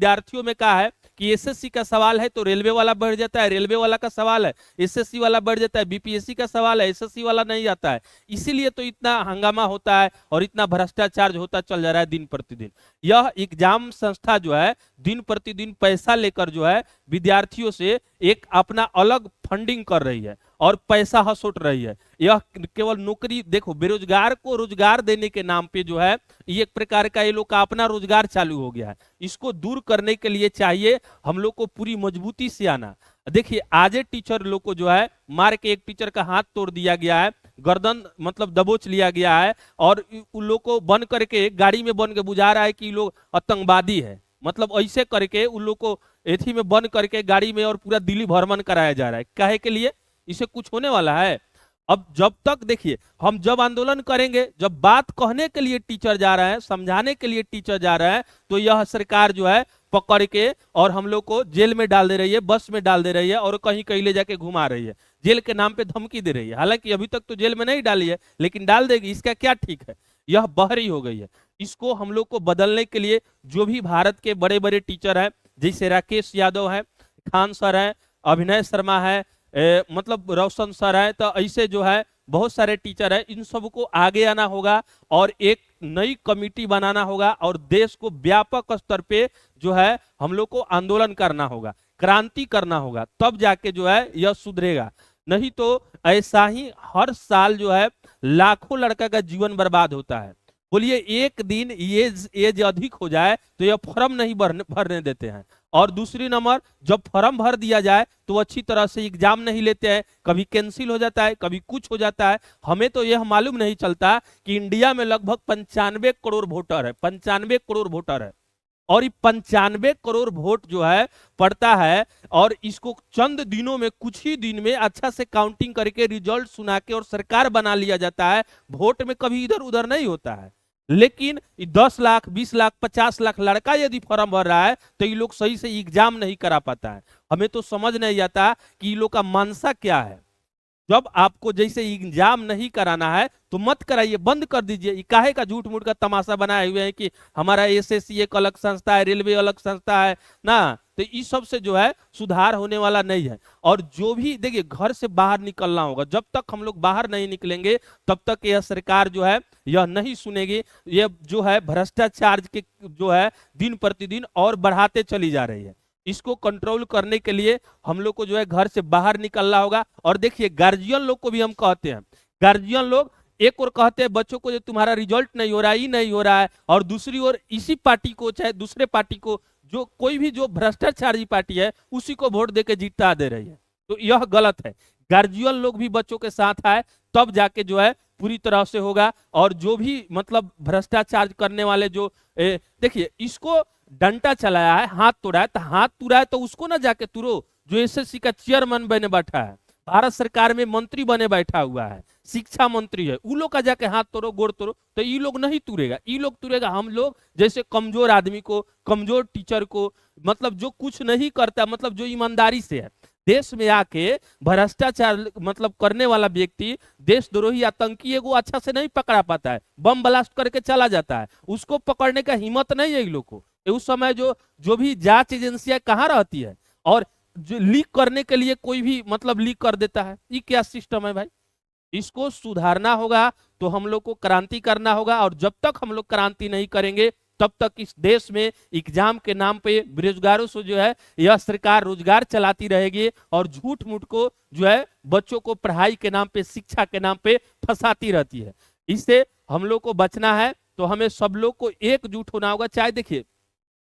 विद्यार्थियों में कहा है कि एसएससी का सवाल है तो रेलवे वाला बढ़ जाता है, रेलवे वाला का सवाल है एसएससी वाला बढ़ जाता है, बीपीएससी का सवाल है एसएससी वाला नहीं आता है। इसीलिए तो इतना हंगामा होता है और इतना भ्रष्टाचार होता चल जा रहा है दिन प्रतिदिन। यह एग्जाम संस्था जो है दिन प्रतिदिन पैसा लेकर जो है विद्यार्थियों से एक अपना अलग फंडिंग कर रही है और पैसा हसोट रही है। यह केवल नौकरी, देखो बेरोजगार को रोजगार देने के नाम पे जो है ये एक प्रकार का ये लोग का अपना रोजगार चालू हो गया है। इसको दूर करने के लिए चाहिए हम लोग को पूरी मजबूती से आना। देखिए आज टीचर लोग को जो है मार के एक टीचर का हाथ तोड़ दिया गया है, गर्दन मतलब दबोच लिया गया है और उन लोग को बन करके गाड़ी में बन के बुझा रहा है कि लोग आतंकवादी है। मतलब ऐसे करके उन लोग को एथी में बंद करके गाड़ी में और पूरा दिल्ली भ्रमण कराया जा रहा है। काहे के लिए? इसे कुछ होने वाला है? अब जब तक देखिए हम जब आंदोलन करेंगे, जब बात कहने के लिए टीचर जा रहा है, समझाने के लिए टीचर जा रहा है, तो यह सरकार जो है पकड़ के और हम लोग को जेल में डाल दे रही है, बस में डाल दे रही है और कहीं कहीं ले जाके घुमा रही है, जेल के नाम पे धमकी दे रही है। हालांकि अभी तक तो जेल में नहीं डाली है लेकिन डाल देगी, इसका क्या ठीक है? यह बहरी हो गई है। इसको हम लोग को बदलने के लिए जो भी भारत के बड़े बड़े टीचर हैं, जैसे राकेश यादव है, खान सर है, अभिनय शर्मा है, मतलब रोशन सर है, तो ऐसे जो है बहुत सारे टीचर हैं, इन सबको आगे आना होगा और एक नई कमेटी बनाना होगा और देश को व्यापक स्तर पे जो है हम लोग को आंदोलन करना होगा, क्रांति करना होगा, तब जाके जो है यह सुधरेगा। नहीं तो ऐसा ही हर साल जो है लाखों लड़का का जीवन बर्बाद होता है। बोलिए एक दिन एज अधिक हो जाए तो यह फॉर्म नहीं भरने देते हैं, और दूसरी नंबर जब फॉर्म भर दिया जाए तो अच्छी तरह से एग्जाम नहीं लेते हैं, कभी कैंसिल हो जाता है, कभी कुछ हो जाता है। हमें तो यह मालूम नहीं चलता कि इंडिया में लगभग 95 करोड़ वोटर है, 95 करोड़ वोटर है, और ये 95 करोड़ वोट जो है पड़ता है और इसको चंद दिनों में, कुछ ही दिन में अच्छा से काउंटिंग करके रिजल्ट सुना के और सरकार बना लिया जाता है। वोट में कभी इधर उधर नहीं होता है। लेकिन 10 लाख 20 लाख 50 लाख लड़का यदि फॉर्म भर रहा है तो ये लोग सही से एग्जाम नहीं करा पाता है। हमें तो समझ नहीं आता कि ये लोग का मानसा क्या है। जब आपको जैसे एग्जाम नहीं कराना है तो मत कराइए, बंद कर दीजिए। काहे का झूठ मूठ का तमाशा बनाए हुए हैं कि हमारा एसएससी एक अलग संस्था है, रेलवे अलग संस्था है ना, तो इस सब से जो है सुधार होने वाला नहीं है। और जो भी देखिए घर से बाहर निकलना होगा, जब तक हम लोग बाहर नहीं निकलेंगे तब तक यह सरकार जो है यह नहीं सुनेगी। यह जो है भ्रष्टाचार के जो है दिन प्रतिदिन और बढ़ाते चली जा रही है। इसको कंट्रोल करने के लिए हम लोग को जो है घर से बाहर निकलना होगा। और देखिए गार्जियन लोग को भी हम कहते हैं, गार्जियन लोग एक और कहते हैं बच्चों को जो तुम्हारा रिजल्ट नहीं हो रहा है, ही नहीं हो रहा है, और दूसरी ओर इसी पार्टी को चाहे दूसरे पार्टी को, जो कोई भी जो भ्रष्टाचारी पार्टी है उसी को वोट देके जीता दे रही है। तो यह गलत है। गार्जियन लोग भी बच्चों के साथ आए तब जाके जो है पूरी तरह से होगा। और जो भी मतलब भ्रष्टाचार करने वाले जो देखिए इसको डंडा चलाया है, हाथ तोड़ा है, तो हाथ तुड़ा है तो उसको ना जाके तुरो। जो एसएससी का चेयरमैन बने बैठा है, भारत सरकार में मंत्री बने बैठा हुआ है, शिक्षा मंत्री है, उ लोग का जाके हाथ तोड़ो गोड़ तोड़ो तो ये लोग नहीं तुरेगा। ये लोग तुरेगा हम लोग जैसे कमजोर आदमी को, कमजोर टीचर को, मतलब जो कुछ नहीं करता, मतलब जो ईमानदारी से है। देश में आके भ्रष्टाचार मतलब करने वाला व्यक्ति, देशद्रोही आतंकी एगो अच्छा से नहीं पकड़ा पाता है, बम ब्लास्ट करके चला जाता है, उसको पकड़ने का हिम्मत नहीं है इन लोग को। उस समय जो भी जांच एजेंसियां कहाँ रहती है, और जो लीक करने के लिए कोई भी मतलब लीक कर देता है। ये क्या सिस्टम है भाई? इसको सुधारना होगा तो हम लोग को क्रांति करना होगा। और जब तक हम लोग क्रांति नहीं करेंगे तब तक इस देश में एग्जाम के नाम पे बेरोजगारों से जो है यह सरकार रोजगार चलाती रहेगी और झूठ मूठ को जो है बच्चों को पढ़ाई के नाम पे, शिक्षा के नाम पे फंसाती रहती है। इससे हम लोग को बचना है तो हमें सब लोग को एकजुट होना होगा। चाहे देखिए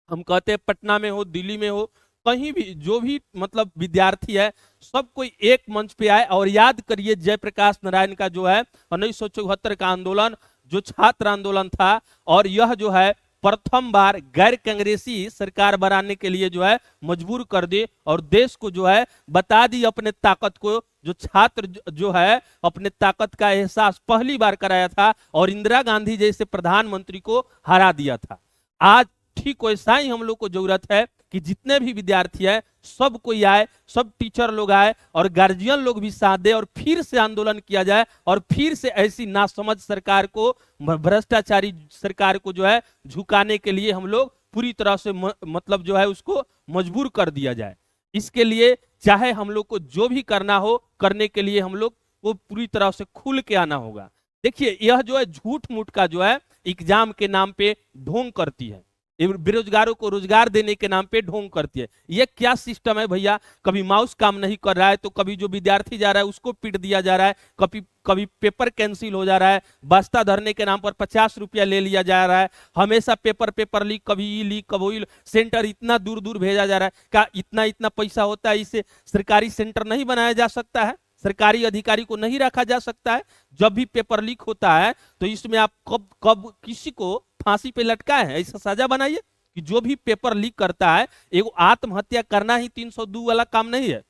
हम कहते हैं पटना में हो, दिल्ली में हो, कहीं भी जो भी मतलब विद्यार्थी है सब कोई एक मंच पे आए और याद करिए जयप्रकाश नारायण का जो है 1974 का आंदोलन, जो छात्र आंदोलन था, और यह जो है प्रथम बार गैर कांग्रेसी सरकार बनाने के लिए जो है मजबूर कर दी और देश को जो है बता दी अपने ताकत को। जो छात्र जो है अपने ताकत का एहसास पहली बार कराया था और इंदिरा गांधी जैसे प्रधानमंत्री को हरा दिया था। आज ठीक वैसा ही हम लोग को जरूरत है कि जितने भी विद्यार्थी है सब कोई आए, सब टीचर लोग आए और गार्जियन लोग भी साथ दे और फिर से आंदोलन किया जाए और फिर से ऐसी नासमझ सरकार को, भ्रष्टाचारी सरकार को जो है झुकाने के लिए हम लोग पूरी तरह से मतलब जो है उसको मजबूर कर दिया जाए। इसके लिए चाहे हम लोग को जो भी करना हो, करने के लिए हम लोग को पूरी तरह से खुल के आना होगा। देखिए यह जो है झूठ मूठ का जो है एग्जाम के नाम पे ढोंग करती है, बेरोजगारों को रोजगार देने के नाम पे ढोंग करती है। ये क्या सिस्टम है भैया? कभी माउस काम नहीं कर रहा है तो कभी जो विद्यार्थी जा रहा है उसको पीट दिया जा रहा है, कभी कभी पेपर कैंसिल हो जा रहा है, बस्ता धरने के नाम पर 50 रुपया ले लिया जा रहा है, हमेशा पेपर लीक, कभी ई लीक, कभी सेंटर इतना दूर दूर भेजा जा रहा है। क्या इतना इतना पैसा होता है, इसे सरकारी सेंटर नहीं बनाया जा सकता है? सरकारी अधिकारी को नहीं रखा जा सकता है? जब भी पेपर लीक होता है तो इसमें आप कब कब किसी को फांसी पे लटकाए हैं? ऐसा सजा बनाइए कि जो भी पेपर लीक करता है, एक आत्महत्या करना ही 302 वाला काम नहीं है।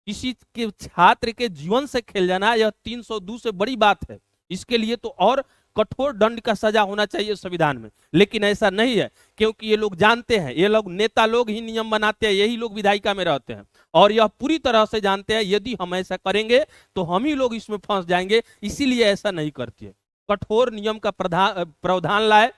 किसी के छात्र के जीवन से खेल जाना यह 302 से बड़ी बात है। इसके लिए तो और कठोर दंड का सजा होना चाहिए संविधान में, लेकिन ऐसा नहीं है, क्योंकि ये लोग जानते हैं, ये लोग नेता लोग ही नियम बनाते हैं, यही लोग विधायिका में रहते हैं और यह पूरी तरह से जानते हैं यदि हम ऐसा करेंगे तो हम ही लोग इसमें फंस जाएंगे, इसीलिए ऐसा नहीं करती है। कठोर नियम का प्रावधान लाए,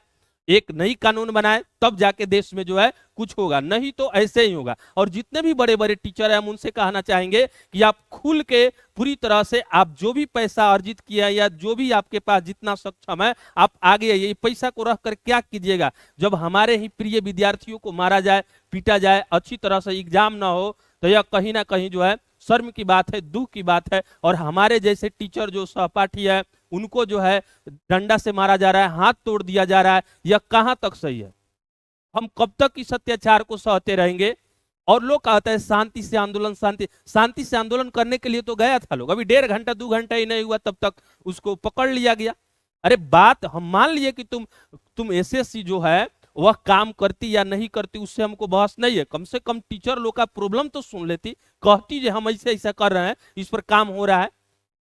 एक नई कानून बनाए, तब जाके देश में जो है कुछ होगा, नहीं तो ऐसे ही होगा। और जितने भी बड़े बड़े टीचर हैं हम उनसे कहना चाहेंगे कि आप खुल के पूरी तरह से आप जो भी पैसा अर्जित किया या जो भी आपके पास जितना सक्षम है आप आगे आइए। ये पैसा को रख कर क्या कीजिएगा? जब हमारे ही प्रिय विद्यार्थियों को मारा जाए, पीटा जाए, अच्छी तरह से एग्जाम ना हो, तो यह कहीं ना कहीं जो है शर्म की बात है, दुख की बात है। और हमारे जैसे टीचर जो सहपाठी है उनको जो है डंडा से मारा जा रहा है, हाथ तोड़ दिया जा रहा है, यह कहां तक सही है? हम कब तक इस अत्याचार को सहते रहेंगे? और लोग कहते हैं शांति से आंदोलन, शांति से आंदोलन करने के लिए तो गया था लोग, अभी 1.5 घंटा 2 घंटा ही नहीं हुआ तब तक उसको पकड़ लिया गया। अरे बात हम मान लिए कि तुम एसएससी जो है वह काम करती या नहीं करती, उससे हमको बहस नहीं है। कम से कम टीचर लोग का प्रॉब्लम तो सुन लेती, कहती जो हम ऐसे ऐसा कर रहे हैं, इस पर काम हो रहा है।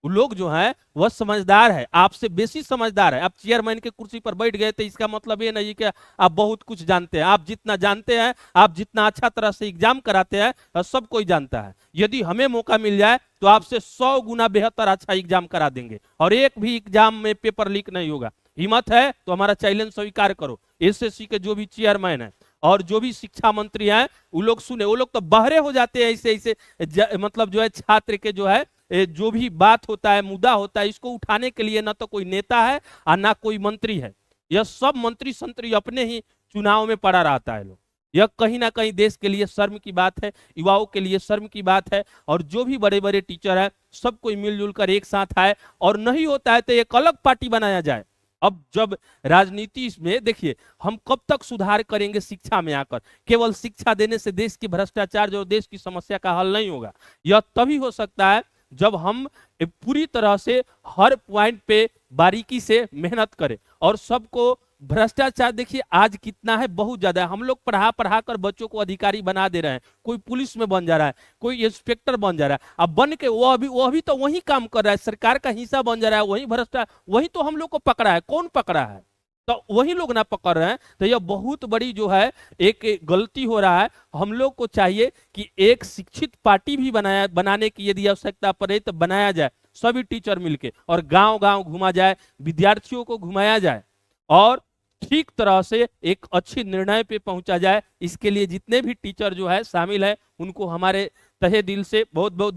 वो लोग जो है वह समझदार है, आपसे बेसी समझदार है। आप चेयरमैन के कुर्सी पर बैठ गए तो इसका मतलब ये नहीं कि आप बहुत कुछ जानते हैं। आप जितना जानते हैं, आप जितना अच्छा तरह से एग्जाम कराते हैं, सब कोई जानता है। यदि हमें मौका मिल जाए तो आपसे 100 गुना बेहतर अच्छा एग्जाम करा देंगे और एक भी एग्जाम में पेपर लीक नहीं होगा। हिम्मत है तो हमारा चैलेंज स्वीकार करो। एसएससी के जो भी चेयरमैन है और जो भी शिक्षा मंत्री हैं वो लोग सुने, वो लोग तो बहरे हो जाते हैं ऐसे ऐसे मतलब जो है छात्र के जो है जो भी बात होता है, मुद्दा होता है, इसको उठाने के लिए ना तो कोई नेता है और ना कोई मंत्री है। यह सब मंत्री संतरी अपने ही चुनाव में पड़ा रहता है लोग। यह कहीं ना कहीं देश के लिए शर्म की बात है, युवाओं के लिए शर्म की बात है। और जो भी बड़े बड़े टीचर है सब कोई मिलजुल कर एक साथ आए, और नहीं होता है तो एक अलग पार्टी बनाया जाए। अब जब राजनीति में देखिए हम कब तक सुधार करेंगे शिक्षा में आकर? केवल शिक्षा देने से देश की भ्रष्टाचार जो देश की समस्या का हल नहीं होगा। यह तभी हो सकता है जब हम पूरी तरह से हर पॉइंट पे बारीकी से मेहनत करें और सबको भ्रष्टाचार देखिए आज कितना है, बहुत ज्यादा है। हम लोग पढ़ा कर बच्चों को अधिकारी बना दे रहे हैं, कोई पुलिस में बन जा रहा है, कोई इंस्पेक्टर बन जा रहा है। अब बन के वो भी तो वही काम कर रहा है, सरकार का हिस्सा बन जा रहा है, वही भ्रष्टाचार, वही तो हम लोग को पकड़ा है। कौन पकड़ा है? तो वही लोग ना पकड़ रहे हैं। तो यह बहुत बड़ी जो है एक गलती हो रहा है। हम लोग को चाहिए कि एक शिक्षित पार्टी भी बनाने की यदि आवश्यकता पड़े तो बनाया जाए, सभी टीचर मिलके, और गांव गांव घुमा जाए, विद्यार्थियों को घुमाया जाए और ठीक तरह से एक अच्छी निर्णय पे पहुंचा जाए। इसके लिए जितने भी टीचर जो है शामिल है उनको हमारे तहे दिल से बहुत बहुत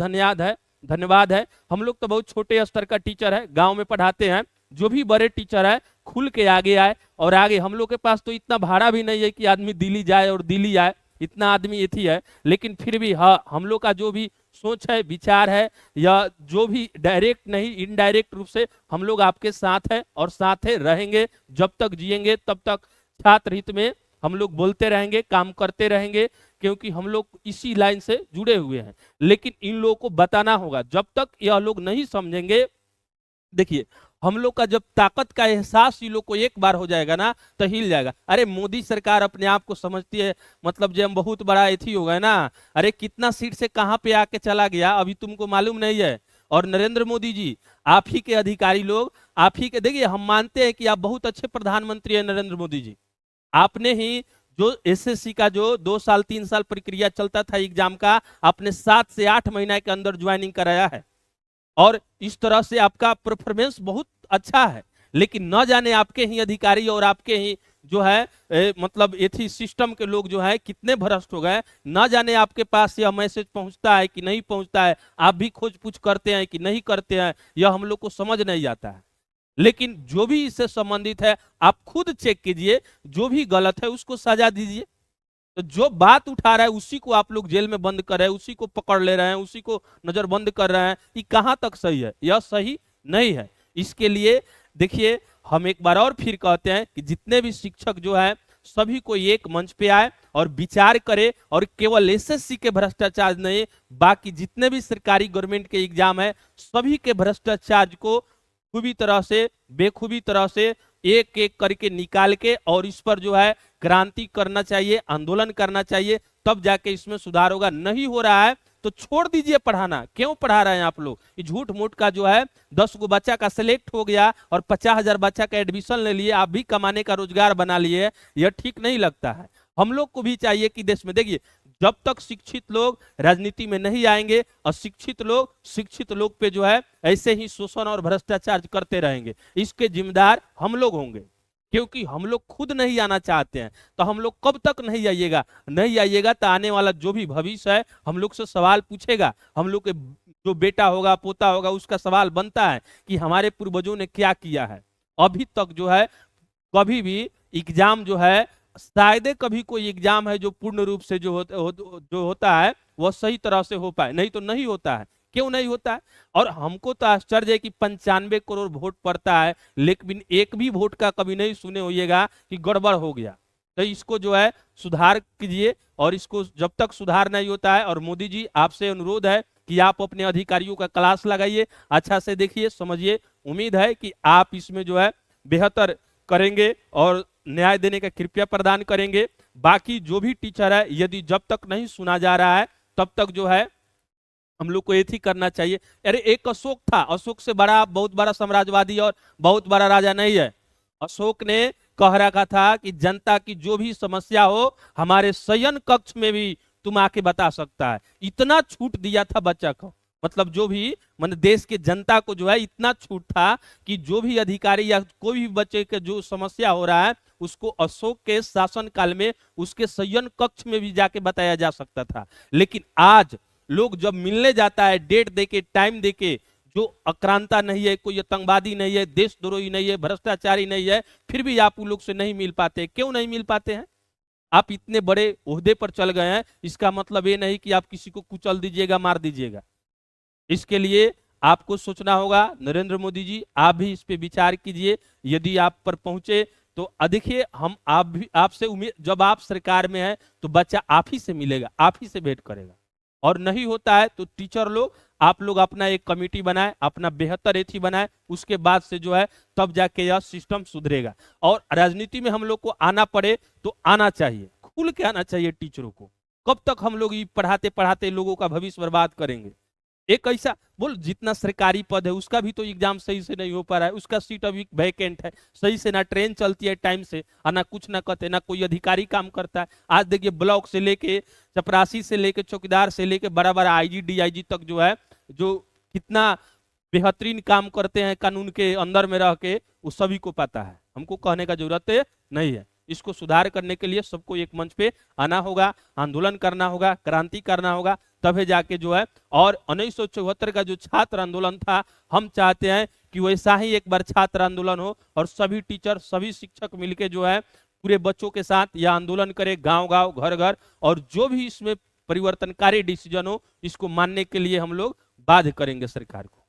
धन्यवाद है। हम लोग तो बहुत छोटे स्तर का टीचर है, गांव में पढ़ाते हैं। जो भी बड़े टीचर है खुल के आगे आए, और आगे हम लोग के पास तो इतना भाड़ा भी नहीं है कि आदमी दिल्ली जाए और दिल्ली आए, इतना आदमी इथी है। लेकिन फिर भी हाँ, हम लोग का जो भी सोच है, विचार है, या जो भी डायरेक्ट नहीं इनडायरेक्ट रूप से हम लोग आपके साथ है और साथ है रहेंगे। जब तक जिएंगे तब तक छात्र हित में हम लोग बोलते रहेंगे, काम करते रहेंगे, क्योंकि हम लोग इसी लाइन से जुड़े हुए हैं। लेकिन इन लोगों को बताना होगा, जब तक यह लोग नहीं समझेंगे। देखिए हम लोग का जब ताकत का एहसास ये लोग को एक बार हो जाएगा ना तो हिल जाएगा। अरे मोदी सरकार अपने आप को समझती है, मतलब जब हम बहुत बड़ा एथी हो गए ना, अरे कितना सीट से कहां पे आके चला गया अभी तुमको मालूम नहीं है। और नरेंद्र मोदी जी, आप ही के अधिकारी लोग, आप ही के, देखिए हम मानते हैं कि आप बहुत अच्छे प्रधानमंत्री है नरेंद्र मोदी जी। आपने ही जो एसएससी का जो 2 साल 3 साल प्रक्रिया चलता था एग्जाम का, आपने 7 से 8 महीने के अंदर ज्वाइनिंग कराया है और इस तरह से आपका परफॉर्मेंस बहुत अच्छा है। लेकिन न जाने आपके ही अधिकारी और आपके ही जो है मतलब एथी सिस्टम के लोग जो है कितने भ्रष्ट हो गए, ना जाने आपके पास यह मैसेज पहुंचता है कि नहीं पहुंचता है, आप भी खोज पूछ करते हैं कि नहीं करते हैं, यह हम लोग को समझ नहीं आता है। लेकिन जो भी इससे संबंधित है आप खुद चेक कीजिए, जो भी गलत है उसको सजा दीजिए। तो जो बात उठा रहा है उसी को आप लोग जेल में बंद कर रहे हैं, उसी को पकड़ ले रहे हैं, उसी को नजरबंद कर रहे हैं, ये कहां तक सही है? यह सही नहीं है। इसके लिए देखिए, हम एक बार और फिर कहते हैं कि जितने भी शिक्षक जो है सभी को एक मंच पे आए और विचार करे, और केवल एसएससी के भ्रष्टाचार नहीं, बाकी जितने भी सरकारी गवर्नमेंट के एग्जाम है सभी के भ्रष्टाचार को खूबी तरह से, बेखूबी तरह से एक एक करके निकाल के और इस पर जो है क्रांति करना चाहिए, आंदोलन करना चाहिए, तब जाके इसमें सुधार होगा। नहीं हो रहा है तो छोड़ दीजिए पढ़ाना। क्यों पढ़ा रहे हैं आप लोग? ये झूठ मूठ का जो है 10 गो बच्चा का सिलेक्ट हो गया और 50,000 बच्चा का एडमिशन ले लिए, आप भी कमाने का रोजगार बना लिए, यह ठीक नहीं लगता है। हम लोग को भी चाहिए कि देश में देखिए, जब तक शिक्षित लोग राजनीति में नहीं आएंगे, अशिक्षित लोग शिक्षित लोग पे जो है ऐसे ही शोषण और भ्रष्टाचार करते रहेंगे। इसके जिम्मेदार हम लोग होंगे, क्योंकि हम लोग खुद नहीं आना चाहते हैं। तो हम लोग कब तक नहीं आइएगा? नहीं आइएगा तो आने वाला जो भी भविष्य है हम लोग से सवाल पूछेगा। हम लोग के जो बेटा होगा, पोता होगा, उसका सवाल बनता है कि हमारे पूर्वजों ने क्या किया है। अभी तक जो है कभी भी एग्जाम जो है, शायद कभी कोई एग्जाम है जो पूर्ण रूप से जो होता है वह सही तरह से हो पाए, नहीं तो नहीं होता है। क्यों नहीं होता है? और हमको तो आश्चर्य है कि 95 करोड़ वोट पड़ता है, लेकिन एक भी वोट का कभी नहीं सुने होइएगा कि गड़बड़ हो गया। तो इसको जो है सुधार कीजिए, और इसको जब तक सुधार नहीं होता है, और मोदी जी आपसे अनुरोध है कि आप अपने अधिकारियों का क्लास लगाइए, अच्छा से देखिए, समझिए। उम्मीद है कि आप इसमें जो है बेहतर करेंगे और न्याय देने का कृपया प्रदान करेंगे। बाकी जो भी टीचर है, यदि जब तक नहीं सुना जा रहा है तब तक जो है हम लोग को ये करना चाहिए। अरे एक अशोक था, अशोक से बड़ा, बहुत बड़ा साम्राज्यवादी और बहुत बड़ा राजा नहीं है। अशोक ने कह रखा था कि जनता की जो भी समस्या हो हमारे शयन कक्ष में भी तुम आके बता सकता है। इतना छूट दिया था बच्चा को, मतलब जो भी मन देश के जनता को जो है इतना छूट था कि जो भी अधिकारी या कोई भी बच्चे के जो समस्या हो रहा है उसको अशोक के शासन काल में उसके शयन कक्ष में भी जाके बताया जा सकता था। लेकिन आज लोग जब मिलने जाता है, डेट देके, टाइम देके, जो आक्रांता नहीं है, कोई आतंकवादी नहीं है, देशद्रोही नहीं है, भ्रष्टाचारी नहीं है, फिर भी आप उन लोग से नहीं मिल पाते। क्यों नहीं मिल पाते हैं? आप इतने बड़े ओहदे पर चल गए हैं, इसका मतलब ये नहीं कि आप किसी को कुचल दीजिएगा, मार दीजिएगा। इसके लिए आपको सोचना होगा। नरेंद्र मोदी जी, आप भी इस पे विचार कीजिए। यदि आप पर पहुंचे तो देखिए, हम आप भी आपसे उम्मीद, जब आप सरकार में है तो बच्चा आप ही से मिलेगा, आप ही से भेंट करेगा। और नहीं होता है तो टीचर लोग, आप लोग अपना एक कमेटी बनाए, अपना बेहतर एथी बनाए, उसके बाद से जो है तब जाके यह सिस्टम सुधरेगा। और राजनीति में हम लोग को आना पड़े तो आना चाहिए, खुल के आना चाहिए टीचरों को। कब तक हम लोग ये पढ़ाते पढ़ाते लोगों का भविष्य बर्बाद करेंगे? एक ऐसा बोल, जितना सरकारी पद है उसका भी तो एग्जाम सही से नहीं हो पा रहा है, उसका सीट अभी वैकेंट है, सही से ना ट्रेन चलती है टाइम से, और ना कुछ ना कहते, ना कोई अधिकारी काम करता है। आज देखिए, ब्लॉक से लेके चपरासी से लेके चौकीदार से लेके बड़ा बड़ा आईजी डीआईजी तक जो है, जो कितना बेहतरीन काम करते हैं कानून के अंदर में रह के, वो सभी को पता है। हमको कहने का जरूरत नहीं है। इसको सुधार करने के लिए सबको एक मंच पे आना होगा, आंदोलन करना होगा, क्रांति करना होगा, तभी जाके जो है। और 1974 का जो छात्र आंदोलन था, हम चाहते हैं कि वैसा ही एक बार छात्र आंदोलन हो और सभी टीचर, सभी शिक्षक मिलके जो है पूरे बच्चों के साथ यह आंदोलन करे, गांव गांव, घर घर, और जो भी इसमें परिवर्तनकारी डिसीजन हो इसको मानने के लिए हम लोग बाध्य करेंगे सरकार को।